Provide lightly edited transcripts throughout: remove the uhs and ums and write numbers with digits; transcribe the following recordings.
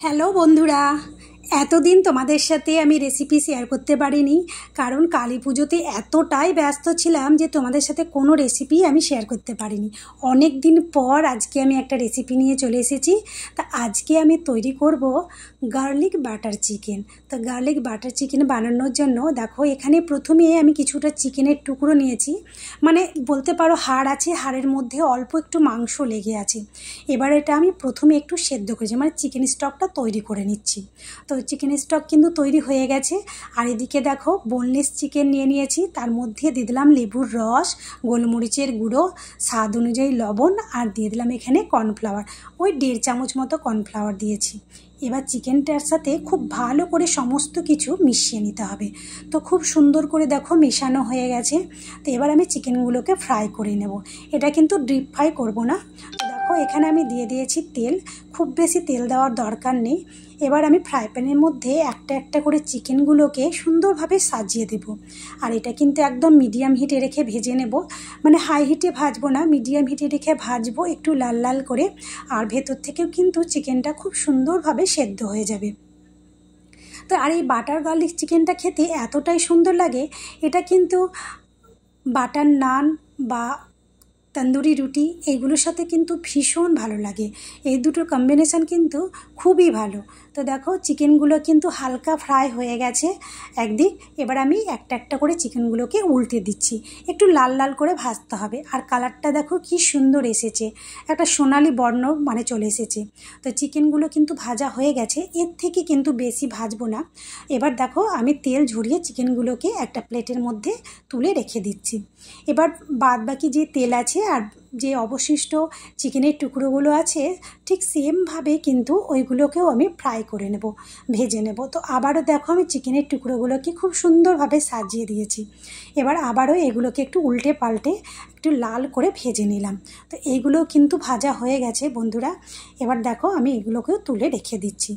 Hello বন্ধুরা, এতদিন তোমাদের সাথে আমি রেসিপি শেয়ার করতে পারিনি, কারণ কালী পুজোতে এতটাই ব্যস্ত ছিলাম যে তোমাদের সাথে কোনো রেসিপি আমি শেয়ার করতে পারিনি। অনেক দিন পর আজকে আমি একটা রেসিপি নিয়ে চলে এসেছি। তা আজকে আমি তৈরি করব গার্লিক বাটার চিকেন। তো গার্লিক বাটার চিকেন বানানোর জন্য দেখো, এখানে প্রথমে আমি কিছুটা চিকেনের টুকরো নিয়েছি, মানে বলতে পারো হাড় আছে, হাড়ের মধ্যে অল্প একটু মাংস লেগে আছে। এবার এটা আমি প্রথমে একটু সেদ্ধ করেছি, মানে চিকেন স্টকটা তৈরি করে নিচ্ছি। তো চিকেন স্টক কিন্তু তৈরি হয়ে গেছে। আর এদিকে দেখো, বোনলেস চিকেন নিয়ে নিয়েছি, তার মধ্যে দিয়ে দিলাম লেবুর রস, গোলমরিচের গুঁড়ো, স্বাদ অনুযায়ী লবণ, আর দিয়ে দিলাম এখানে কর্নফ্লাওয়ার, ওই 1.5 চামচ মতো কর্নফ্লাওয়ার দিয়েছি। এবার চিকেনটার সাথে খুব ভালো করে সমস্ত কিছু মিশিয়ে নিতে হবে। তো খুব সুন্দর করে দেখো মেশানো হয়ে গেছে। তো এবার আমি চিকেনগুলোকে ফ্রাই করে নেব। এটা কিন্তু ডিপ ফ্রাই করব না। তো দেখো, এখানে আমি দিয়ে দিয়েছি তেল, খুব বেশি তেল দেওয়ার দরকার নেই। এবার আমি ফ্রাই প্যানের মধ্যে একটা একটা করে চিকেনগুলোকে সুন্দরভাবে সাজিয়ে দেব। আর এটা কিন্তু একদম মিডিয়াম হিটে রেখে ভেজে নেব, মানে হাই হিটে ভাজবো না, মিডিয়াম হিটে রেখে ভাজবো একটু লাল লাল করে। আর ভেতর থেকেও কিন্তু চিকেনটা খুব সুন্দরভাবে সেদ্ধ হয়ে যাবে। তো আর এই বাটার গার্লিক চিকেনটা খেতে এতটাই সুন্দর লাগে, এটা কিন্তু বাটার নান বা তন্দুরি রুটি এইগুলোর সাথে কিন্তু ভীষণ ভালো লাগে। এই দুটোর কম্বিনেশান কিন্তু খুবই ভালো। তো দেখো, চিকেনগুলো কিন্তু হালকা ফ্রাই হয়ে গেছে একদিক। এবার আমি একটা একটা করে চিকেনগুলোকে উল্টে দিচ্ছি, একটু লাল লাল করে ভাজতে হবে। আর কালারটা দেখো কি সুন্দর এসেছে, একটা সোনালি বর্ণ মানে চলে এসেছে। তো চিকেনগুলো কিন্তু ভাজা হয়ে গেছে, এর থেকে কিন্তু বেশি ভাজবো না। এবার দেখো, আমি তেল ঝরিয়ে চিকেনগুলোকে একটা প্লেটের মধ্যে তুলে রেখে দিচ্ছি। এবার বাদ বাকি যে তেল আছে আর যে অবশিষ্ট চিকেনের টুকরোগুলো আছে, ঠিক সেমভাবে কিন্তু ওইগুলোকেও আমি ফ্রাই করে নেব, ভেজে নেব। তো আবারও দেখো, আমি চিকেনের টুকরোগুলোকে খুব সুন্দরভাবে সাজিয়ে দিয়েছি। এবার আবারও এগুলোকে একটু উল্টে পাল্টে একটু লাল করে ভেজে নিলাম। তো এইগুলোও কিন্তু ভাজা হয়ে গেছে বন্ধুরা। এবার দেখো, আমি এগুলোকেও তুলে রেখে দিচ্ছি।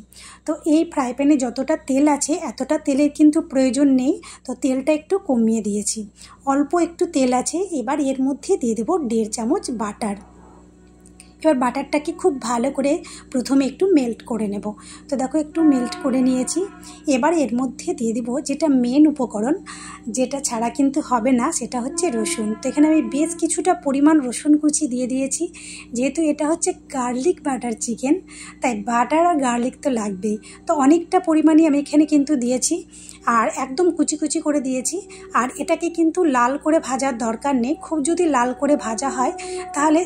তো এই ফ্রাই প্যানে যতটা তেল আছে এতটা তেলের কিন্তু প্রয়োজন নেই, তো তেলটা একটু কমিয়ে দিয়েছি, অল্প একটু তেল আছে। এবার এর মধ্যে দিয়ে দেবো 1.5 চামচ বাটার। এবার বাটারটাকে খুব ভালো করে প্রথমে একটু মেল্ট করে নেব। তো দেখো, একটু মেল্ট করে নিয়েছি। এবার এর মধ্যে দিয়ে দেবো যেটা মেন উপকরণ, যেটা ছাড়া কিন্তু হবে না, সেটা হচ্ছে রসুন। তো এখানে আমি বেশ কিছুটা পরিমাণ রসুন কুচি দিয়ে দিয়েছি। যেহেতু এটা হচ্ছে গার্লিক বাটার চিকেন, তাই বাটার আর গার্লিক তো লাগবেই। তো অনেকটা পরিমাণই আমি এখানে কিন্তু দিয়েছি, আর একদম কুচি কুচি করে দিয়েছি। আর এটাকে কিন্তু লাল করে ভাজার দরকার নেই, খুব যদি লাল করে ভাজা হয় তাহলে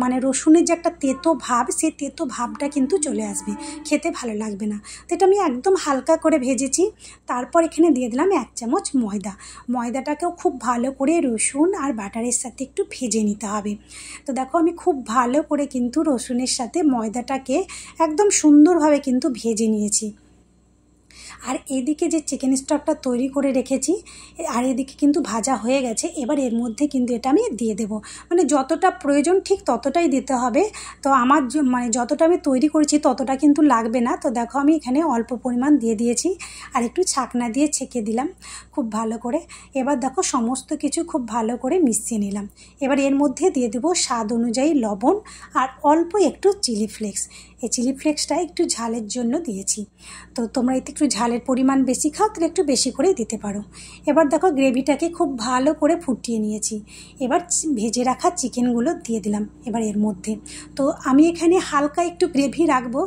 মানে রসুনের যে একটা তেতো ভাব, সেই তেতো ভাবটা কিন্তু চলে আসবে, খেতে ভালো লাগবে না। তো এটা আমি একদম হালকা করে ভেজেছি। তারপর এখানে দিয়ে দিলাম 1 চামচ ময়দা। ময়দাটাকেও খুব ভালো করে রসুন আর বাটারের সাথে একটু ভেজে নিতে হবে। তো দেখো, আমি খুব ভালো করে কিন্তু রসুনের সাথে ময়দাটাকে একদম সুন্দরভাবে কিন্তু ভেজে নিয়েছি। আর এদিকে যে চিকেন স্টকটা তৈরি করে রেখেছি, আর এদিকে কিন্তু ভাজা হয়ে গেছে। এবার এর মধ্যে কিন্তু এটা আমি দিয়ে দেব, মানে যতটা প্রয়োজন ঠিক ততটাই দিতে হবে। তো আমার মানে যতটা আমি তৈরি করেছি ততটা কিন্তু লাগবে না। তো দেখো, আমি এখানে অল্প পরিমাণ দিয়ে দিয়েছি, আর একটু ছাকনা দিয়ে ছেঁকে দিলাম খুব ভালো করে। এবার দেখো, সমস্ত কিছু খুব ভালো করে মিশিয়ে নিলাম। এবার এর মধ্যে দিয়ে দেবো স্বাদ অনুযায়ী লবণ, আর অল্প একটু চিলি ফ্লেক্স। এই চিলি ফ্লেক্সটা একটু ঝালের জন্য দিয়েছি। তো তোমরা এতে একটু ঝালের পরিমাণ বেশি খাও তাহলে একটু বেশি করেই দিতে পারো। এবার দেখো, গ্রেভিটাকে খুব ভালো করে ফুটিয়ে নিয়েছি। এবার ভেজে রাখা চিকেনগুলো দিয়ে দিলাম এবার এর মধ্যে। তো আমি এখানে হালকা একটু গ্রেভি রাখবো,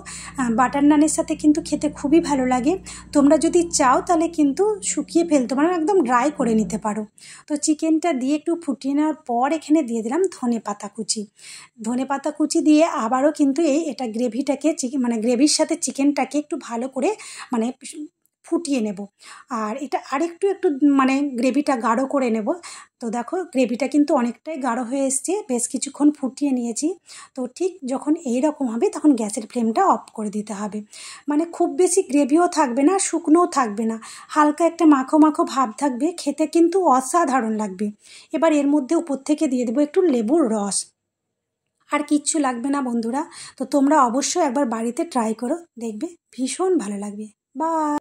বাটার নানের সাথে কিন্তু খেতে খুবই ভালো লাগে। তোমরা যদি চাও তাহলে কিন্তু শুকিয়ে ফেলতে পারো, একদম ড্রাই করে নিতে পারো। তো চিকেনটা দিয়ে একটু ফুটিয়ে নেওয়ার পর এখানে দিয়ে দিলাম ধনেপাতা কুচি। ধনেপাতা কুচি দিয়ে আবারও কিন্তু এটা গ্রেভিটাকে মানে গ্রেভির সাথে চিকেনটাকে একটু ভালো করে মানে ফুটিয়ে নেব। আর এটা আরেকটু একটু মানে গ্রেভিটা গাঢ় করে নেব। তো দেখো, গ্রেভিটা কিন্তু অনেকটাই গাঢ় হয়ে এসছে, বেশ কিছুক্ষণ ফুটিয়ে নিয়েছি। তো ঠিক যখন এই রকম হবে তখন গ্যাসের ফ্লেমটা অফ করে দিতে হবে। মানে খুব বেশি গ্রেভিও থাকবে না, শুকনোও থাকবে না, হালকা একটা মাখো মাখো ভাব থাকবে, খেতে কিন্তু অসাধারণ লাগবে। এবার এর মধ্যে উপর থেকে দিয়ে দেবো একটু লেবুর রস। আর কিচ্ছু লাগবে না বন্ধুরা। তো তোমরা অবশ্যই একবার বাড়িতে ট্রাই করো, দেখবে ভীষণ ভালো লাগবে। বাই।